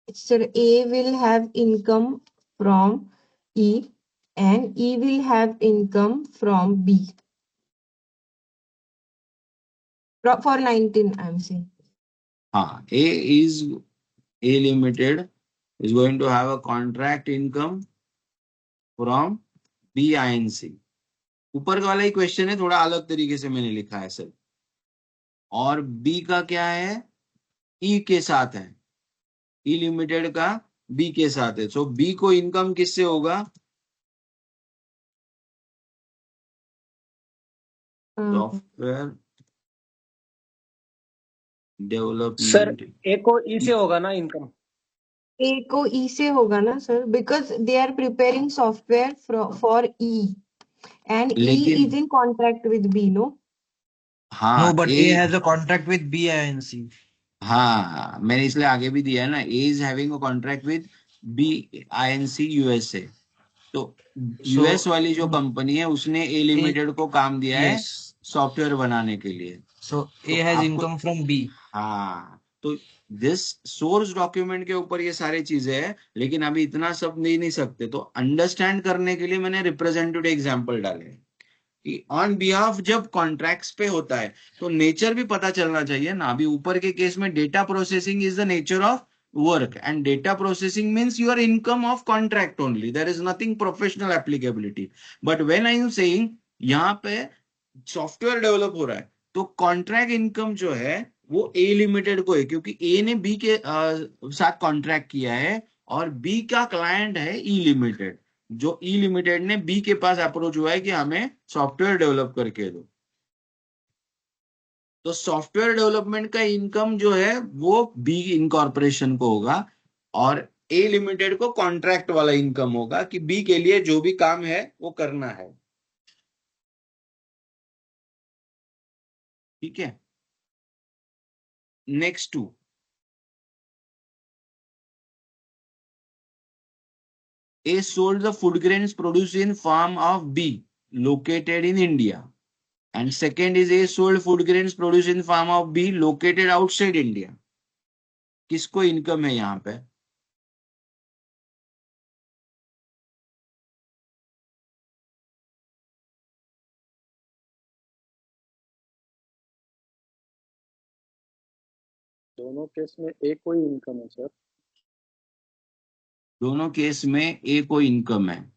So A will have income from E and E will have income from B. For 19, I'm saying. हाँ, A Limited is going to have a contract income from B INC. ऊपर का वाला ही question है, थोड़ा अलग तरीके से मैंने लिखा है सर. और बी का क्या है, ई के साथ है, ई लिमिटेड का बी के साथ है. सो बी को इनकम किससे होगा, सॉफ्टवेयर सर डेवलपमेंट. ए को ई से होगा ना इनकम? A को E से होगा ना sir, because they are preparing software for E and E is लेकिन in contract with B, no? हाँ, No, but A A, has a contract with BINC. हाँ मैंने इसलिए आगे भी दिया है ना, A is having a contract with B INC USA. तो यूएस So वाली जो कंपनी है उसने ए लिमिटेड को काम दिया है yes. सॉफ्टवेयर बनाने के लिए. So तो A has आपको, income from B. हाँ, तो दिस सोर्स डॉक्यूमेंट के ऊपर ये सारी चीजें हैं, लेकिन अभी इतना सब नहीं सकते. तो अंडरस्टैंड करने के लिए मैंने रिप्रेजेंटेटिव एग्जांपल डाले कि ऑन बिहाफ जब कॉन्ट्रैक्ट्स पे होता है तो नेचर भी पता चलना चाहिए ना. अभी ऊपर के केस में data processing is the nature of work and data processing means your income of contract only, there is nothing professional applicability. But when I am saying यहाँ पे सॉफ्टवेयर डेवलप हो रहा है तो कॉन्ट्रैक्ट इनकम जो है वो ए लिमिटेड को है, क्योंकि ए ने बी के साथ कॉन्ट्रैक्ट किया है और बी का क्लाइंट है ई लिमिटेड. जो ई लिमिटेड ने बी के पास अप्रोच हुआ है कि हमें सॉफ्टवेयर डेवलप करके दो. तो सॉफ्टवेयर डेवलपमेंट का इनकम जो है वो बी इनकॉर्पोरेशन को होगा और ए लिमिटेड को कॉन्ट्रैक्ट वाला इनकम होगा कि बी के लिए जो भी काम है वो करना है. ठीक है. Next two, A sold the food grains produced in farm of B located in India. And second is A sold food grains produced in farm of B located outside India. किसको इनकम है यहाँ पे? दोनों case में ए को ही income है sir. दोनों case में A को इनकम है.